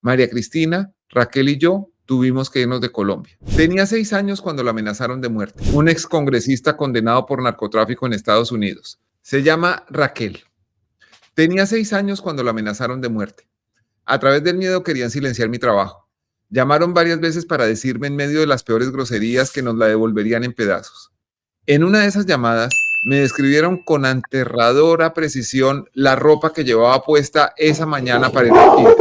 María Cristina, Raquel y yo tuvimos que irnos de Colombia. Tenía 6 años cuando la amenazaron de muerte. Un excongresista condenado por narcotráfico en Estados Unidos. Se llama Raquel. Tenía 6 años cuando la amenazaron de muerte. A través del miedo querían silenciar mi trabajo. Llamaron varias veces para decirme en medio de las peores groserías que nos la devolverían en pedazos. En una de esas llamadas me describieron con aterradora precisión la ropa que llevaba puesta esa mañana para ir al kinder.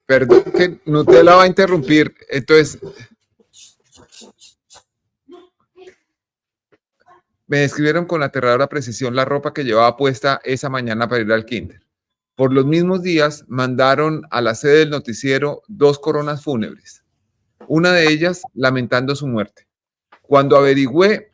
Perdón que Nutella va a interrumpir. Entonces, me describieron con aterradora precisión la ropa que llevaba puesta esa mañana para ir al kinder. Por los mismos días mandaron a la sede del noticiero 2 coronas fúnebres, una de ellas lamentando su muerte. Cuando averigüé,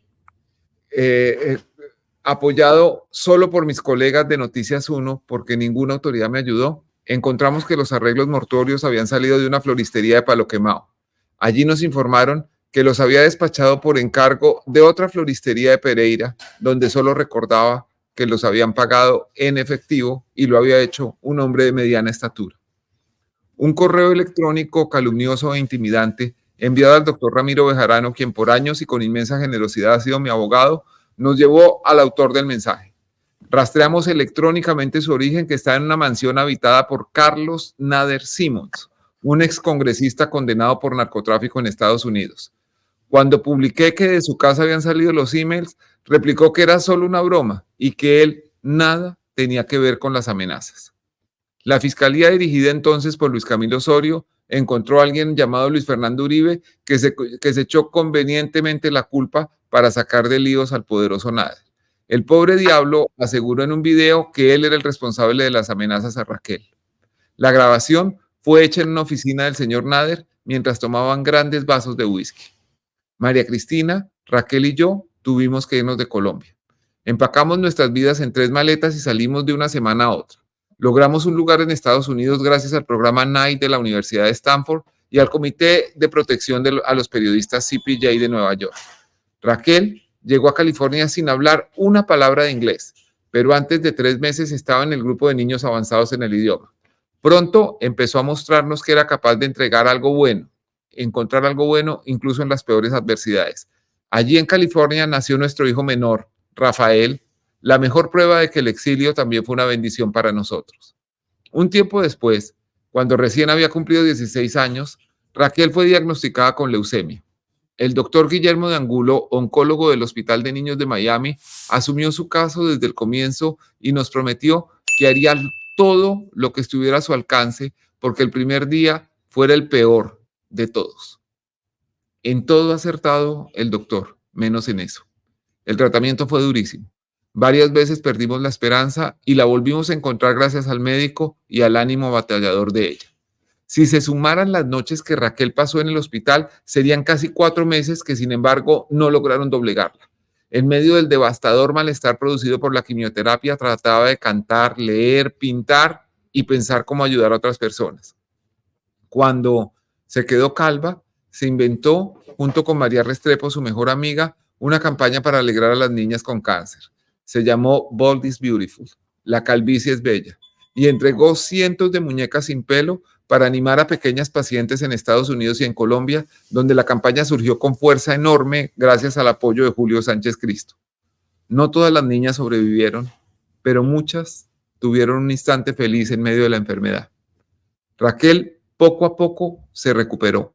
apoyado solo por mis colegas de Noticias 1, porque ninguna autoridad me ayudó, encontramos que los arreglos mortuorios habían salido de una floristería de Palo Quemado. Allí nos informaron que los había despachado por encargo de otra floristería de Pereira, donde solo recordaba que los habían pagado en efectivo y lo había hecho un hombre de mediana estatura. Un correo electrónico calumnioso e intimidante enviado al doctor Ramiro Bejarano, quien por años y con inmensa generosidad ha sido mi abogado, nos llevó al autor del mensaje. Rastreamos electrónicamente su origen, que está en una mansión habitada por Carlos Nader Simmons, un excongresista condenado por narcotráfico en Estados Unidos. Cuando publiqué que de su casa habían salido los emails, replicó que era solo una broma y que él nada tenía que ver con las amenazas. La fiscalía, dirigida entonces por Luis Camilo Osorio, encontró a alguien llamado Luis Fernando Uribe que se echó convenientemente la culpa para sacar de líos al poderoso Nader. El pobre diablo aseguró en un video que él era el responsable de las amenazas a Raquel. La grabación fue hecha en una oficina del señor Nader mientras tomaban grandes vasos de whisky. María Cristina, Raquel y yo tuvimos que irnos de Colombia. Empacamos nuestras vidas en 3 maletas y salimos de una semana a otra. Logramos un lugar en Estados Unidos gracias al programa Knight de la Universidad de Stanford y al Comité de Protección a los Periodistas CPJ de Nueva York. Raquel llegó a California sin hablar una palabra de inglés, pero antes de 3 meses estaba en el grupo de niños avanzados en el idioma. Pronto empezó a mostrarnos que era capaz de encontrar algo bueno incluso en las peores adversidades. Allí en California nació nuestro hijo menor, Rafael, la mejor prueba de que el exilio también fue una bendición para nosotros. Un tiempo después, cuando recién había cumplido 16 años, Raquel fue diagnosticada con leucemia. El doctor Guillermo de Angulo, oncólogo del Hospital de Niños de Miami, asumió su caso desde el comienzo y nos prometió que haría todo lo que estuviera a su alcance porque el primer día fuera el peor de todos. En todo acertado el doctor, menos en eso. El tratamiento fue durísimo. Varias veces perdimos la esperanza y la volvimos a encontrar gracias al médico y al ánimo batallador de ella. Si se sumaran las noches que Raquel pasó en el hospital, serían casi 4 meses que, sin embargo, no lograron doblegarla. En medio del devastador malestar producido por la quimioterapia, trataba de cantar, leer, pintar y pensar cómo ayudar a otras personas. Cuando se quedó calva, se inventó, junto con María Restrepo, su mejor amiga, una campaña para alegrar a las niñas con cáncer. Se llamó Bald is Beautiful, la calvicie es bella, y entregó cientos de muñecas sin pelo para animar a pequeñas pacientes en Estados Unidos y en Colombia, donde la campaña surgió con fuerza enorme gracias al apoyo de Julio Sánchez Cristo. No todas las niñas sobrevivieron, pero muchas tuvieron un instante feliz en medio de la enfermedad. Raquel poco a poco se recuperó.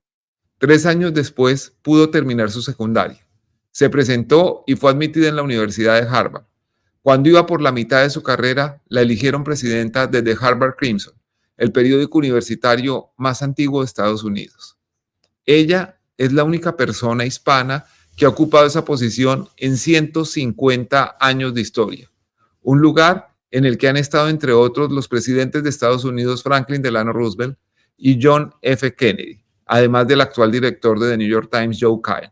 3 años después pudo terminar su secundaria. Se presentó y fue admitida en la Universidad de Harvard. Cuando iba por la mitad de su carrera, la eligieron presidenta de The Harvard Crimson, el periódico universitario más antiguo de Estados Unidos. Ella es la única persona hispana que ha ocupado esa posición en 150 años de historia. Un lugar en el que han estado, entre otros, los presidentes de Estados Unidos Franklin Delano Roosevelt y John F. Kennedy, además del actual director de The New York Times, Joe Kahn.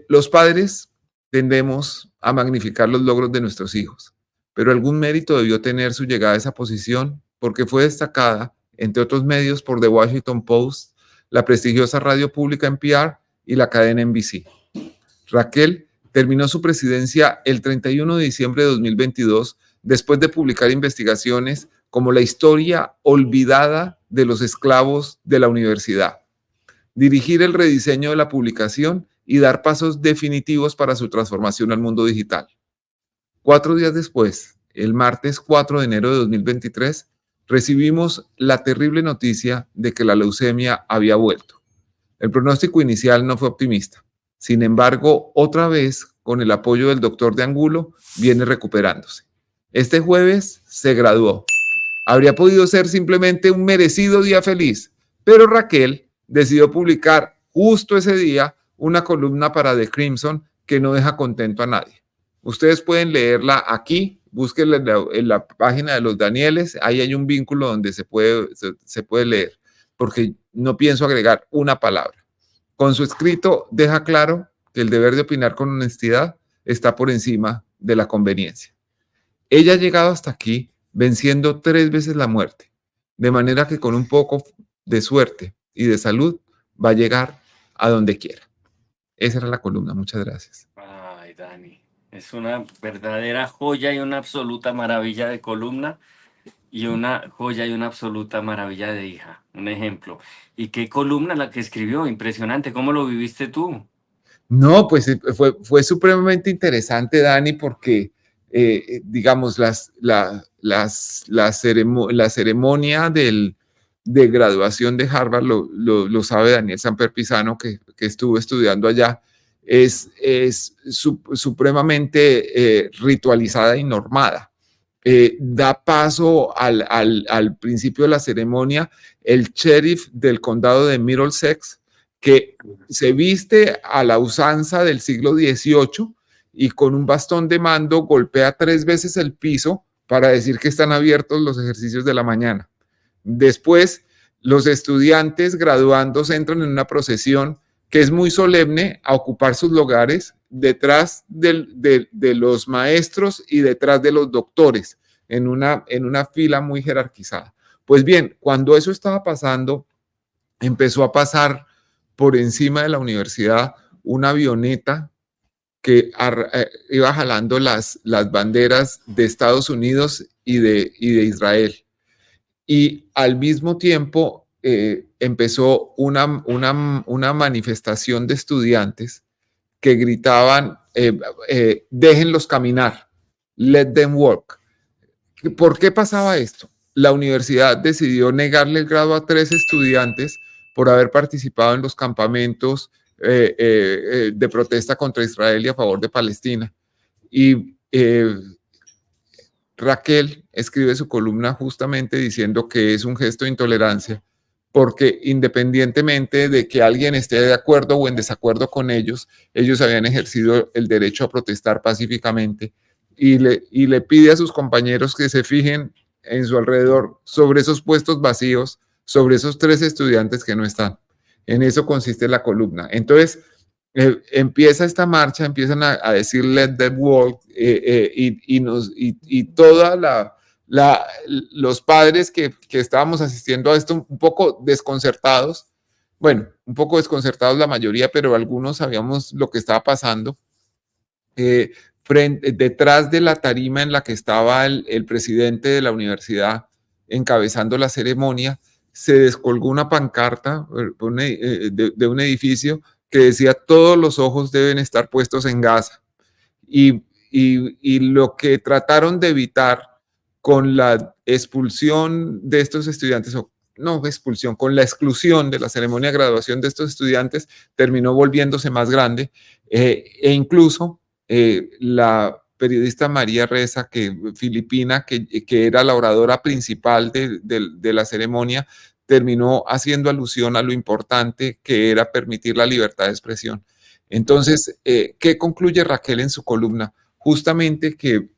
Los padres tendemos a magnificar los logros de nuestros hijos, pero algún mérito debió tener su llegada a esa posición porque fue destacada, entre otros medios, por The Washington Post, la prestigiosa radio pública NPR y la cadena NBC. Raquel terminó su presidencia el 31 de diciembre de 2022 después de publicar investigaciones como la historia olvidada de los esclavos de la universidad, dirigir el rediseño de la publicación y dar pasos definitivos para su transformación al mundo digital. 4 días después, el martes 4 de enero de 2023, recibimos la terrible noticia de que la leucemia había vuelto. El pronóstico inicial no fue optimista. Sin embargo, otra vez, con el apoyo del doctor de Angulo, viene recuperándose. Este jueves se graduó. Habría podido ser simplemente un merecido día feliz, pero Raquel decidió publicar justo ese día una columna para The Crimson que no deja contento a nadie. Ustedes pueden leerla aquí, búsquenla en la página de los Danieles, ahí hay un vínculo donde se puede leer, porque no pienso agregar una palabra. Con su escrito deja claro que el deber de opinar con honestidad está por encima de la conveniencia. Ella ha llegado hasta aquí venciendo 3 veces la muerte, de manera que con un poco de suerte y de salud va a llegar a donde quiera. Esa era la columna, muchas gracias. Ay, Dani, es una verdadera joya y una absoluta maravilla de columna y una joya y una absoluta maravilla de hija, un ejemplo. ¿Y qué columna la que escribió? Impresionante, ¿cómo lo viviste tú? No, pues fue supremamente interesante, Dani, porque, digamos, la ceremonia de graduación de Harvard, lo sabe Daniel Samper Pisano, que estuvo estudiando allá, es supremamente ritualizada y normada. Da paso al principio de la ceremonia el sheriff del condado de Middlesex, que se viste a la usanza del siglo XVIII y con un bastón de mando golpea 3 veces el piso para decir que están abiertos los ejercicios de la mañana. Después, los estudiantes graduandos entran en una procesión que es muy solemne a ocupar sus lugares detrás de los maestros y detrás de los doctores, en una fila muy jerarquizada. Pues bien, cuando eso estaba pasando, empezó a pasar por encima de la universidad una avioneta que iba jalando las banderas de Estados Unidos y de Israel. Y al mismo tiempo empezó una manifestación de estudiantes que gritaban, déjenlos caminar, let them walk. ¿Por qué pasaba esto? La universidad decidió negarle el grado a 3 estudiantes por haber participado en los campamentos de protesta contra Israel y a favor de Palestina. Y Raquel escribe su columna justamente diciendo que es un gesto de intolerancia, porque independientemente de que alguien esté de acuerdo o en desacuerdo con ellos habían ejercido el derecho a protestar pacíficamente y le pide a sus compañeros que se fijen en su alrededor sobre esos puestos vacíos, sobre esos 3 estudiantes que no están. En eso consiste la columna. Entonces, empieza esta marcha, empiezan a decir let them walk y toda los padres que estábamos asistiendo a esto un poco desconcertados, bueno, un poco desconcertados la mayoría, pero algunos sabíamos lo que estaba pasando. Detrás de la tarima en la que estaba el presidente de la universidad encabezando la ceremonia, se descolgó una pancarta de un edificio que decía todos los ojos deben estar puestos en Gaza. Y lo que trataron de evitar con la expulsión de estos estudiantes, o no expulsión, con la exclusión de la ceremonia de graduación de estos estudiantes, terminó volviéndose más grande e incluso la periodista María Reza, filipina, que era la oradora principal de la ceremonia, terminó haciendo alusión a lo importante que era permitir la libertad de expresión. Entonces, ¿qué concluye Raquel en su columna? Justamente que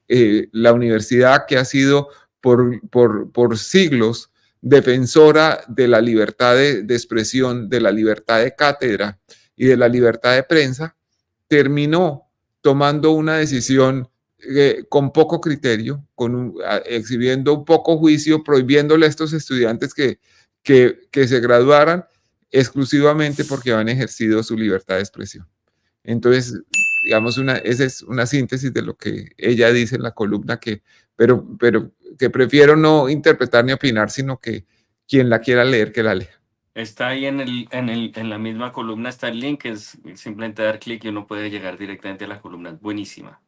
la universidad, que ha sido por siglos defensora de la libertad de expresión, de la libertad de cátedra y de la libertad de prensa, terminó tomando una decisión con poco criterio, exhibiendo un poco juicio, prohibiéndole a estos estudiantes que se graduaran exclusivamente porque habían ejercido su libertad de expresión. Entonces, digamos, esa es una síntesis de lo que ella dice en la columna, pero que prefiero no interpretar ni opinar, sino que quien la quiera leer, que la lea. Está ahí en la misma columna, está el link, es simplemente dar clic y uno puede llegar directamente a la columna. Es buenísima.